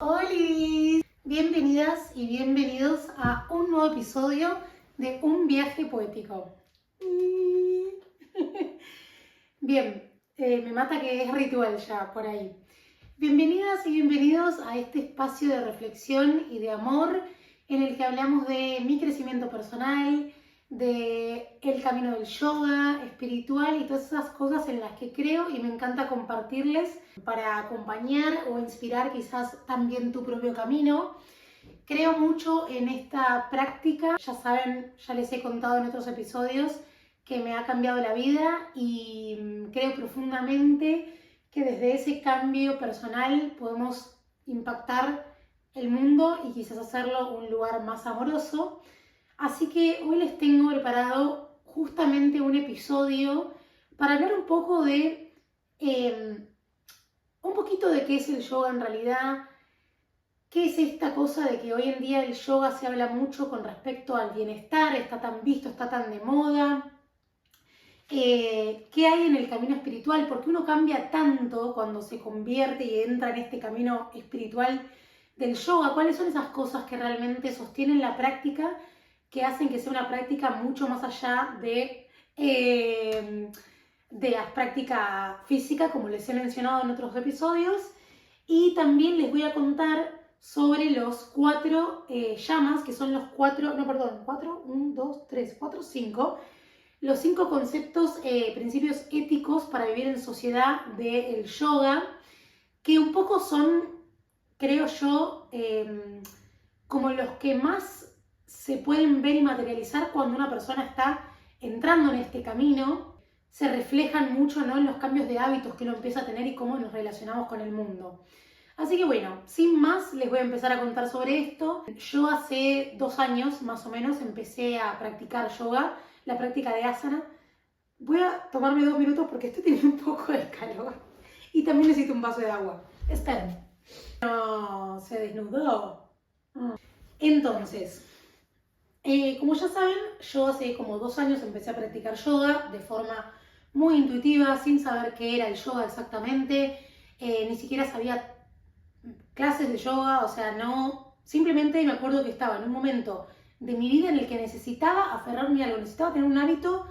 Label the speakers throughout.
Speaker 1: Hola, bienvenidas y bienvenidos a un nuevo episodio de Un viaje poético. Bien, me mata que es ritual ya por ahí. Bienvenidas y bienvenidos a este espacio de reflexión y de amor en el que hablamos de mi crecimiento personal, de el camino del yoga, espiritual y todas esas cosas en las que creo y me encanta compartirles para acompañar o inspirar quizás también tu propio camino. Creo mucho en esta práctica, ya saben, ya les he contado en otros episodios que me ha cambiado la vida y creo profundamente que desde ese cambio personal podemos impactar el mundo y quizás hacerlo un lugar más amoroso. Así que hoy les tengo preparado justamente un episodio para hablar un poco de un poquito de qué es el yoga en realidad, qué es esta cosa de que hoy en día el yoga se habla mucho con respecto al bienestar, está tan visto, está tan de moda. ¿Qué hay en el camino espiritual? ¿Por qué uno cambia tanto cuando se convierte y entra en este camino espiritual del yoga? ¿Cuáles son esas cosas que realmente sostienen la práctica, que hacen que sea una práctica mucho más allá de la práctica física, como les he mencionado en otros episodios? Y también les voy a contar sobre los 4 yamas, que son los 4, no, perdón, 4, 1, 2, 3, 4, 5, los 5 conceptos, principios éticos para vivir en sociedad del yoga, que un poco son, creo yo, como los que más se pueden ver y materializar cuando una persona está entrando en este camino, se reflejan mucho, ¿no?, en los cambios de hábitos que uno empieza a tener y cómo nos relacionamos con el mundo. Así que bueno, sin más, les voy a empezar a contar sobre esto. Yo hace 2 años, más o menos, empecé a practicar yoga, la práctica de asana. Voy a tomarme 2 minutos porque estoy teniendo un poco de calor. Y también necesito un vaso de agua. Esperen. No, se desnudó. Entonces, como ya saben, yo hace como 2 años empecé a practicar yoga de forma muy intuitiva, sin saber qué era el yoga exactamente. Ni siquiera sabía clases de yoga, o sea, no, simplemente me acuerdo que estaba en un momento de mi vida en el que necesitaba aferrarme a algo, necesitaba tener un hábito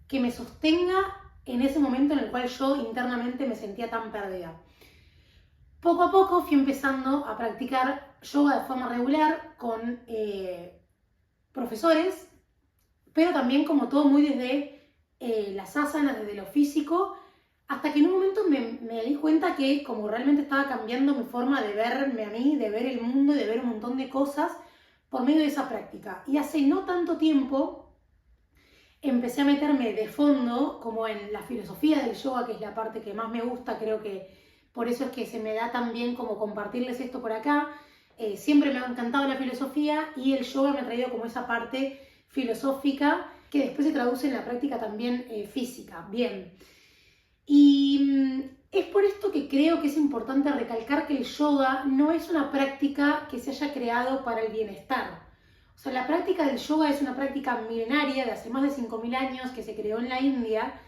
Speaker 1: que me sostenga en ese momento en el cual yo internamente me sentía tan perdida. Poco a poco fui empezando a practicar yoga de forma regular con profesores, pero también como todo muy desde las asanas, desde lo físico, hasta que en un momento me di cuenta que como realmente estaba cambiando mi forma de verme a mí, de ver el mundo y de ver un montón de cosas por medio de esa práctica. Y hace no tanto tiempo empecé a meterme de fondo como en la filosofía del yoga, que es la parte que más me gusta, creo que por eso es que se me da tan bien como compartirles esto por acá. Siempre me ha encantado la filosofía y el yoga me ha traído como esa parte filosófica que después se traduce en la práctica también física. Bien. Y es por esto que creo que es importante recalcar que el yoga no es una práctica que se haya creado para el bienestar. O sea, la práctica del yoga es una práctica milenaria de hace más de 5.000 años que se creó en la India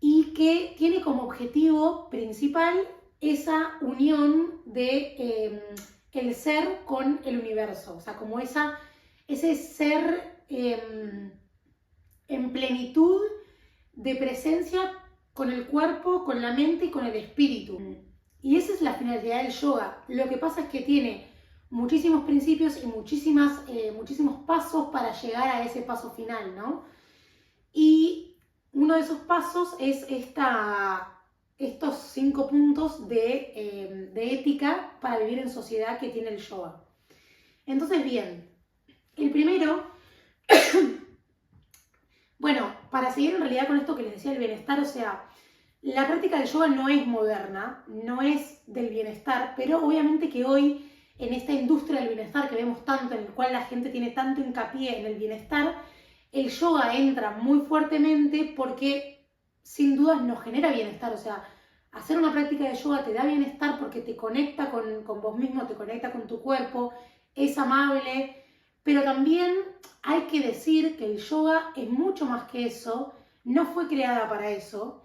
Speaker 1: y que tiene como objetivo principal esa unión de el ser con el universo. O sea, como ese ser en plenitud de presencia con el cuerpo, con la mente y con el espíritu. Y esa es la finalidad del yoga. Lo que pasa es que tiene muchísimos principios y muchísimos pasos para llegar a ese paso final, ¿no? Y uno de esos pasos es estos 5 puntos de ética para vivir en sociedad que tiene el yoga. Entonces, bien, el primero, bueno, para seguir en realidad con esto que les decía del bienestar, o sea, la práctica del yoga no es moderna, no es del bienestar, pero obviamente que hoy, en esta industria del bienestar que vemos tanto, en el cual la gente tiene tanto hincapié en el bienestar, el yoga entra muy fuertemente porque sin dudas nos genera bienestar. O sea, hacer una práctica de yoga te da bienestar porque te conecta con vos mismo, te conecta con tu cuerpo, es amable, pero también hay que decir que el yoga es mucho más que eso, no fue creada para eso.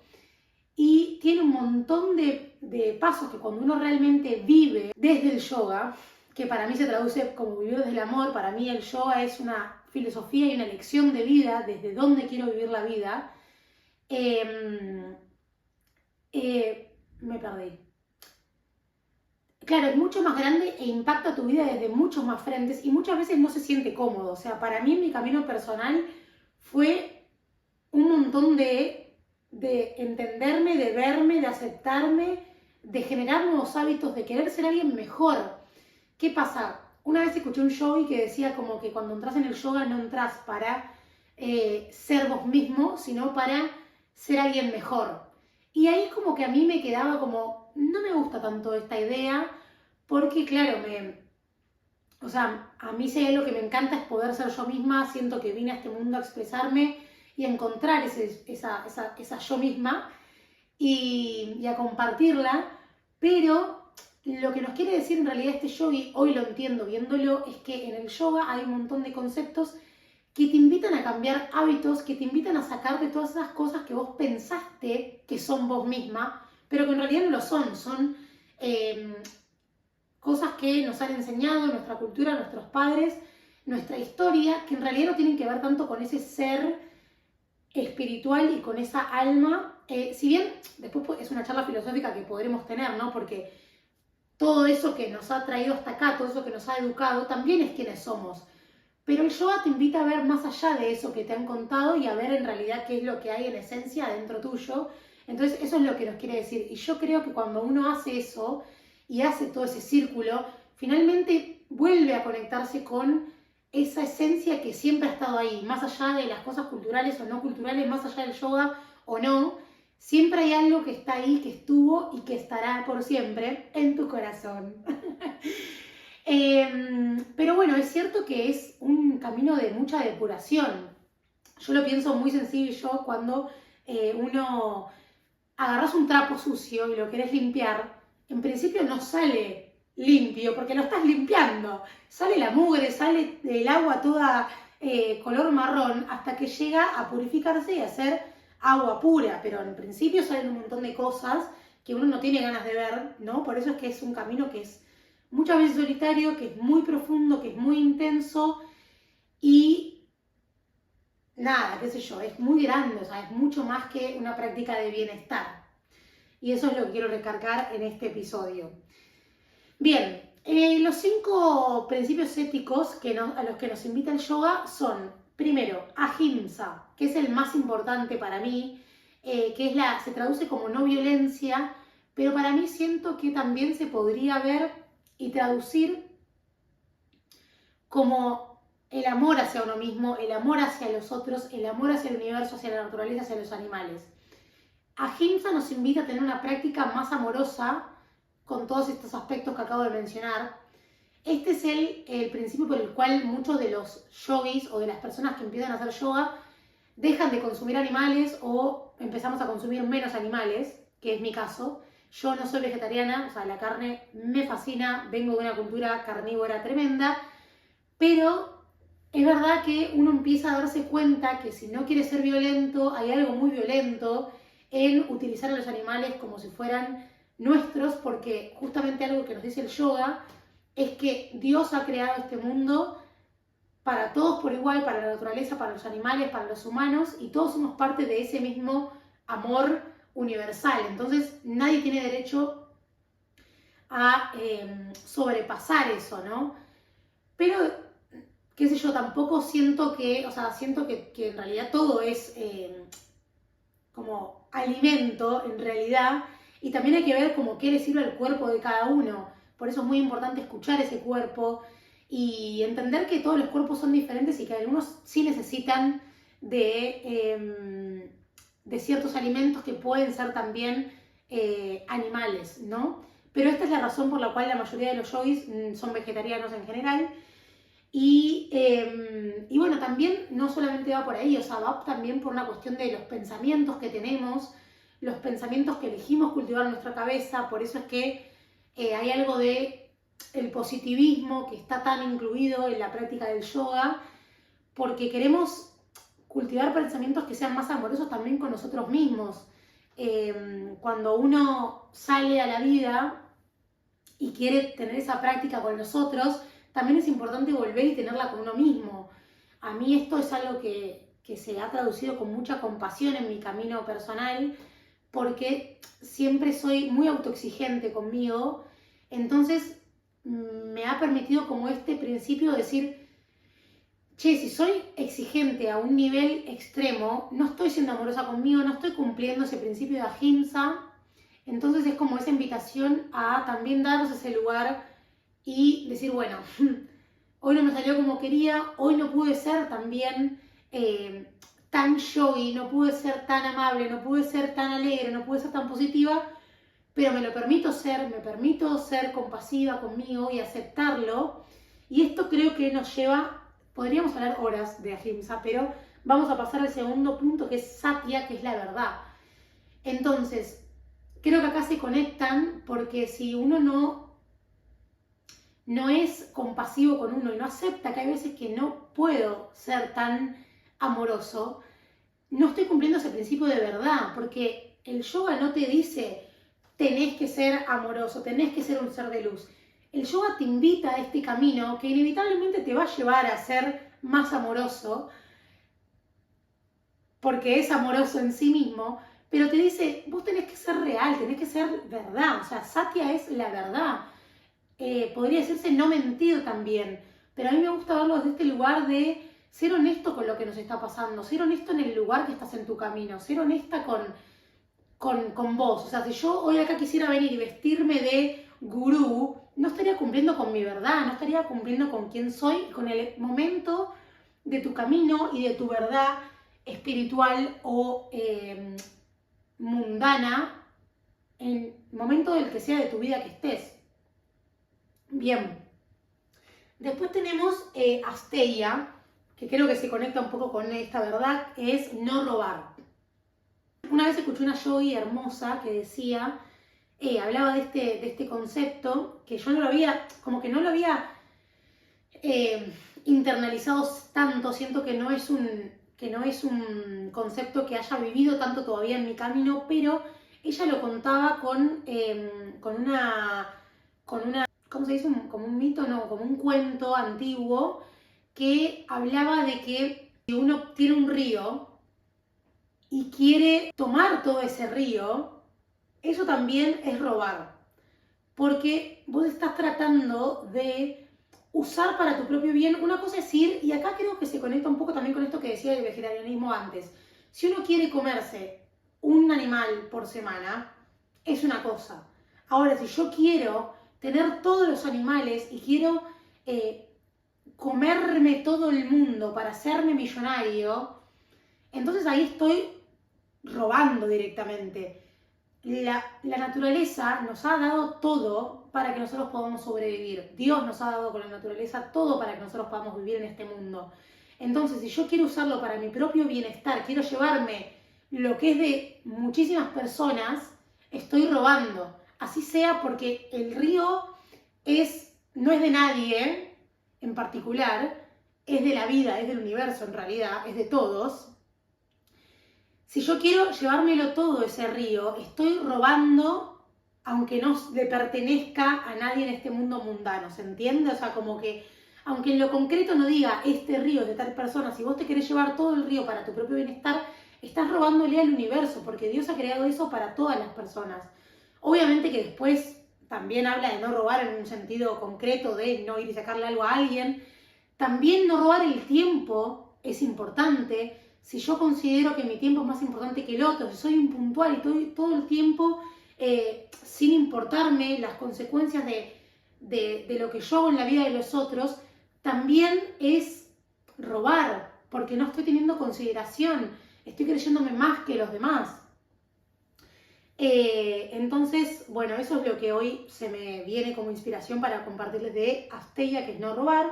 Speaker 1: y tiene un montón de pasos que cuando uno realmente vive desde el yoga, que para mí se traduce como vivir desde el amor, para mí el yoga es una filosofía y una lección de vida, desde dónde quiero vivir la vida, me perdí. Claro, es mucho más grande e impacta tu vida desde muchos más frentes y muchas veces no se siente cómodo. O sea, para mí mi camino personal fue un montón de entenderme, de verme, de aceptarme, de generar nuevos hábitos, de querer ser alguien mejor. ¿Qué pasa? Una vez escuché un yogi que decía como que cuando entras en el yoga no entras para ser vos mismo, sino para ser alguien mejor. Y ahí como que a mí me quedaba como, no me gusta tanto esta idea, porque claro, o sea, a mí si hay algo que me encanta es poder ser yo misma, siento que vine a este mundo a expresarme y a encontrar esa yo misma y a compartirla, pero lo que nos quiere decir en realidad este yogi, hoy lo entiendo viéndolo, es que en el yoga hay un montón de conceptos que te invitan a cambiar hábitos, que te invitan a sacarte todas esas cosas que vos pensaste que son vos misma, pero que en realidad no lo son, son cosas que nos han enseñado nuestra cultura, nuestros padres, nuestra historia, que en realidad no tienen que ver tanto con ese ser espiritual y con esa alma, si bien después es una charla filosófica que podremos tener, ¿no? Porque todo eso que nos ha traído hasta acá, todo eso que nos ha educado, también es quienes somos. Pero el yoga te invita a ver más allá de eso que te han contado y a ver en realidad qué es lo que hay en esencia dentro tuyo. Entonces eso es lo que nos quiere decir. Y yo creo que cuando uno hace eso y hace todo ese círculo, finalmente vuelve a conectarse con esa esencia que siempre ha estado ahí, más allá de las cosas culturales o no culturales, más allá del yoga o no, siempre hay algo que está ahí, que estuvo y que estará por siempre en tu corazón. Pero bueno, es cierto que es un camino de mucha depuración. Yo lo pienso muy sencillo cuando uno agarras un trapo sucio y lo querés limpiar, en principio no sale limpio porque lo estás limpiando. Sale la mugre, sale el agua toda color marrón hasta que llega a purificarse y a ser agua pura. Pero en principio salen un montón de cosas que uno no tiene ganas de ver, ¿no? Por eso es que es un camino que es muchas veces solitario, que es muy profundo, que es muy intenso y nada, qué sé yo, es muy grande, o sea, es mucho más que una práctica de bienestar. Y eso es lo que quiero recargar en este episodio. Bien, los 5 principios éticos a los que nos invita el yoga son, primero, ahimsa, que es el más importante para mí, que se traduce como no violencia, pero para mí siento que también se podría ver y traducir como el amor hacia uno mismo, el amor hacia los otros, el amor hacia el universo, hacia la naturaleza, hacia los animales. Ahimsa nos invita a tener una práctica más amorosa con todos estos aspectos que acabo de mencionar. Este es el principio por el cual muchos de los yogis o de las personas que empiezan a hacer yoga dejan de consumir animales o empezamos a consumir menos animales, que es mi caso. Yo no soy vegetariana, o sea, la carne me fascina, vengo de una cultura carnívora tremenda, pero es verdad que uno empieza a darse cuenta que si no quiere ser violento, hay algo muy violento en utilizar a los animales como si fueran nuestros, porque justamente algo que nos dice el yoga es que Dios ha creado este mundo para todos por igual, para la naturaleza, para los animales, para los humanos, y todos somos parte de ese mismo amor universal. Entonces nadie tiene derecho a sobrepasar eso, ¿no? Pero, qué sé yo, tampoco siento que, o sea, siento que en realidad todo es como alimento, en realidad, y también hay que ver como qué le sirve al cuerpo de cada uno. Por eso es muy importante escuchar ese cuerpo y entender que todos los cuerpos son diferentes y que algunos sí necesitan de ciertos alimentos que pueden ser también animales, ¿no? Pero esta es la razón por la cual la mayoría de los yogis son vegetarianos en general. Y bueno, también no solamente va por ahí, o sea, va también por una cuestión de los pensamientos que tenemos, los pensamientos que elegimos cultivar en nuestra cabeza. Por eso es que hay algo de el positivismo que está tan incluido en la práctica del yoga, porque queremos cultivar pensamientos que sean más amorosos también con nosotros mismos. cuando uno sale a la vida y quiere tener esa práctica con los otros, también es importante volver y tenerla con uno mismo. A mí esto es algo que se ha traducido con mucha compasión en mi camino personal, porque siempre soy muy autoexigente conmigo, entonces me ha permitido como este principio de decir, che, si soy exigente a un nivel extremo, no estoy siendo amorosa conmigo, no estoy cumpliendo ese principio de ahimsa, entonces es como esa invitación a también darnos ese lugar y decir, bueno, hoy no me salió como quería, hoy no pude ser también tan yogi, no pude ser tan amable, no pude ser tan alegre, no pude ser tan positiva, pero me permito ser compasiva conmigo y aceptarlo. Y esto creo que nos lleva, podríamos hablar horas de ahimsa, pero vamos a pasar al segundo punto, que es satya, que es la verdad. Entonces, creo que acá se conectan, porque si uno no es compasivo con uno y no acepta que hay veces que no puedo ser tan amoroso, no estoy cumpliendo ese principio de verdad, porque el yoga no te dice tenés que ser amoroso, tenés que ser un ser de luz. El yoga te invita a este camino que inevitablemente te va a llevar a ser más amoroso, porque es amoroso en sí mismo, pero te dice, vos tenés que ser real, tenés que ser verdad, o sea, satya es la verdad. Podría decirse no mentir también, pero a mí me gusta verlo desde este lugar de ser honesto con lo que nos está pasando, ser honesto en el lugar que estás en tu camino, ser honesta con vos. O sea, si yo hoy acá quisiera venir y vestirme de gurú, no estaría cumpliendo con mi verdad, no estaría cumpliendo con quién soy, con el momento de tu camino y de tu verdad espiritual o mundana, en el momento del que sea de tu vida que estés. Bien, después tenemos Asteya, que creo que se conecta un poco con esta verdad, es no robar. Una vez escuché una yogi hermosa que decía, hablaba de este concepto, que yo no lo había, como que no lo había internalizado tanto, siento que no es un concepto que haya vivido tanto todavía en mi camino, pero ella lo contaba con una ¿cómo se dice? Como un mito, no, como un cuento antiguo que hablaba de que si uno tiene un río y quiere tomar todo ese río, eso también es robar. Porque vos estás tratando de usar para tu propio bien. Una cosa es ir, y acá creo que se conecta un poco también con esto que decía del vegetarianismo antes. Si uno quiere comerse un animal por semana, es una cosa. Ahora, si yo quiero tener todos los animales y quiero comerme todo el mundo para hacerme millonario, entonces ahí estoy robando directamente. La naturaleza nos ha dado todo para que nosotros podamos sobrevivir. Dios nos ha dado con la naturaleza todo para que nosotros podamos vivir en este mundo. Entonces, si yo quiero usarlo para mi propio bienestar, quiero llevarme lo que es de muchísimas personas, estoy robando. Así sea porque el río no es de nadie en particular, es de la vida, es del universo en realidad, es de todos. Si yo quiero llevármelo todo ese río, estoy robando, aunque no le pertenezca a nadie en este mundo mundano, ¿se entiende? O sea, como que, aunque en lo concreto no diga este río es de tal persona, si vos te querés llevar todo el río para tu propio bienestar, estás robándole al universo, porque Dios ha creado eso para todas las personas. Obviamente que después también habla de no robar en un sentido concreto, de no ir y sacarle algo a alguien. También no robar el tiempo es importante. Si yo considero que mi tiempo es más importante que el otro, si soy impuntual y estoy todo el tiempo sin importarme las consecuencias de lo que yo hago en la vida de los otros, también es robar, porque no estoy teniendo consideración, estoy creyéndome más que los demás. Entonces, bueno, eso es lo que hoy se me viene como inspiración para compartirles de Asteya, que es no robar.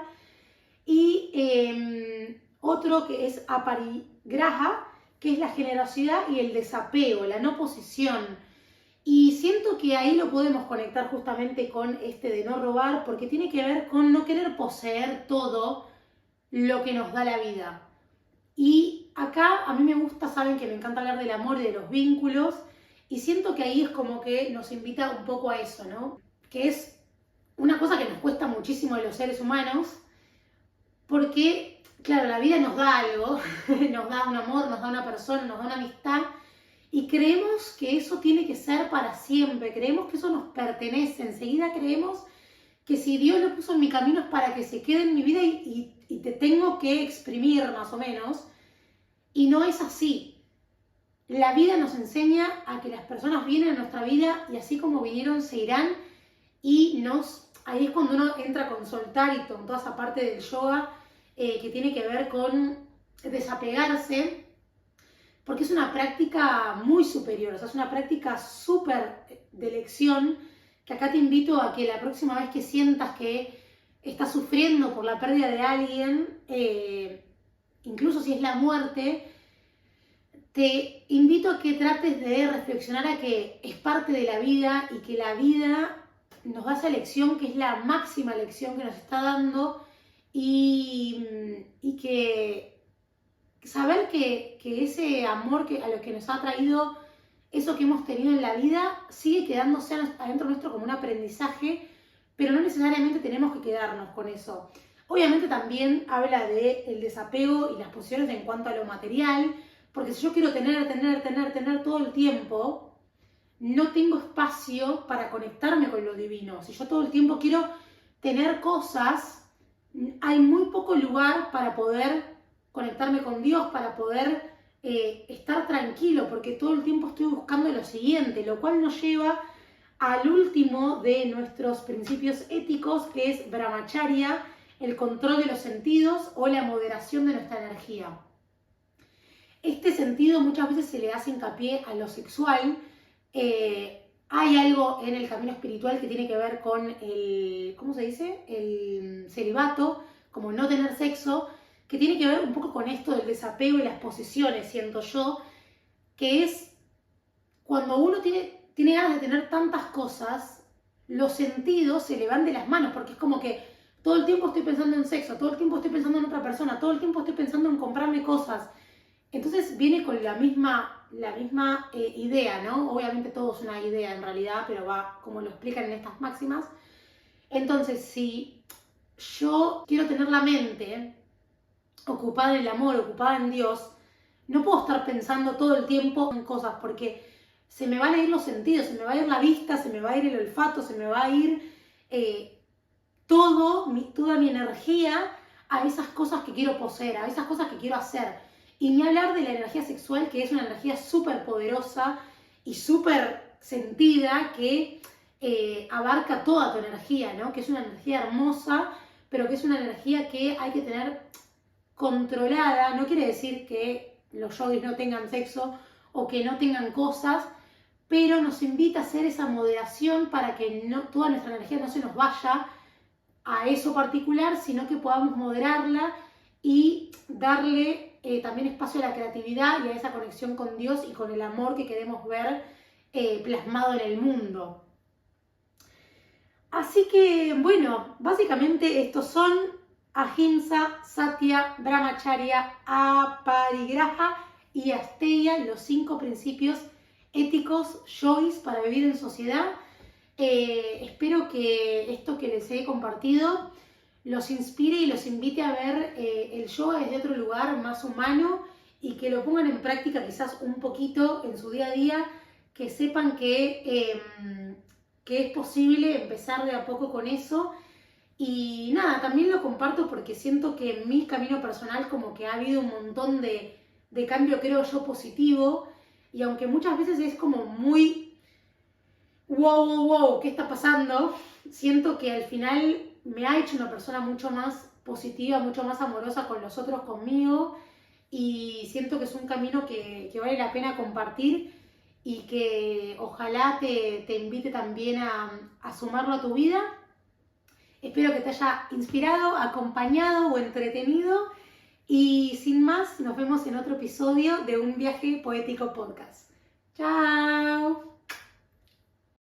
Speaker 1: Y otro que es Aparigraha, que es la generosidad y el desapego, la no posesión. Y siento que ahí lo podemos conectar justamente con este de no robar, porque tiene que ver con no querer poseer todo lo que nos da la vida. Y acá a mí me gusta, saben que me encanta hablar del amor y de los vínculos, Y siento que ahí es como que nos invita un poco a eso, ¿no? Que es una cosa que nos cuesta muchísimo a los seres humanos, porque, claro, la vida nos da algo, nos da un amor, nos da una persona, nos da una amistad, y creemos que eso tiene que ser para siempre, creemos que eso nos pertenece, enseguida creemos que si Dios lo puso en mi camino es para que se quede en mi vida y te tengo que exprimir más o menos, y no es así. La vida nos enseña a que las personas vienen a nuestra vida y así como vinieron se irán, y ahí es cuando uno entra con soltar y con toda esa parte del yoga que tiene que ver con desapegarse, porque es una práctica muy superior, o sea, es una práctica súper de elección, que acá te invito a que la próxima vez que sientas que estás sufriendo por la pérdida de alguien, incluso si es la muerte, te invito a que trates de reflexionar a que es parte de la vida y que la vida nos da esa lección que es la máxima lección que nos está dando, y que saber que ese amor a lo que nos ha traído eso que hemos tenido en la vida sigue quedándose adentro nuestro como un aprendizaje, pero no necesariamente tenemos que quedarnos con eso. Obviamente también habla del desapego y las posiciones en cuanto a lo material, porque si yo quiero tener todo el tiempo, no tengo espacio para conectarme con lo divino. Si yo todo el tiempo quiero tener cosas, hay muy poco lugar para poder conectarme con Dios, para poder estar tranquilo, porque todo el tiempo estoy buscando lo siguiente, lo cual nos lleva al último de nuestros principios éticos, que es brahmacharya, el control de los sentidos o la moderación de nuestra energía. Este sentido muchas veces se le hace hincapié a lo sexual. Hay algo en el camino espiritual que tiene que ver con el, ¿cómo se dice? El celibato, como no tener sexo, que tiene que ver un poco con esto del desapego y las posesiones, siento yo, que es cuando uno tiene ganas de tener tantas cosas, los sentidos se le van de las manos, porque es como que todo el tiempo estoy pensando en sexo, todo el tiempo estoy pensando en otra persona, todo el tiempo estoy pensando en comprarme cosas. Entonces viene con la misma idea, ¿no? Obviamente todo es una idea en realidad, pero va como lo explican en estas máximas. Entonces, si yo quiero tener la mente ocupada en el amor, ocupada en Dios, no puedo estar pensando todo el tiempo en cosas, porque se me van a ir los sentidos, se me va a ir la vista, se me va a ir el olfato, se me va a ir toda mi energía a esas cosas que quiero poseer, a esas cosas que quiero hacer. Y ni hablar de la energía sexual, que es una energía súper poderosa y súper sentida, que abarca toda tu energía, ¿no? Que es una energía hermosa, pero que es una energía que hay que tener controlada. No quiere decir que los yogis no tengan sexo o que no tengan cosas, pero nos invita a hacer esa moderación para que toda nuestra energía no se nos vaya a eso particular, sino que podamos moderarla y darle también espacio a la creatividad y a esa conexión con Dios y con el amor que queremos ver plasmado en el mundo. Así que, bueno, básicamente estos son Ahimsa, Satya, Brahmacharya, Aparigraha y Asteya, los 5 principios éticos yogis para vivir en sociedad. Espero que esto que les he compartido los inspire y los invite a ver el yoga desde otro lugar más humano, y que lo pongan en práctica quizás un poquito en su día a día, que sepan que es posible empezar de a poco con eso. Y nada, también lo comparto porque siento que en mi camino personal como que ha habido un montón de cambio, creo yo, positivo, y aunque muchas veces es como muy wow, ¿qué está pasando? Siento que al final me ha hecho una persona mucho más positiva, mucho más amorosa con los otros, conmigo, y siento que es un camino que vale la pena compartir y que ojalá te invite también a sumarlo a tu vida. Espero que te haya inspirado, acompañado o entretenido, y sin más, nos vemos en otro episodio de Un Viaje Poético Podcast. ¡Chao!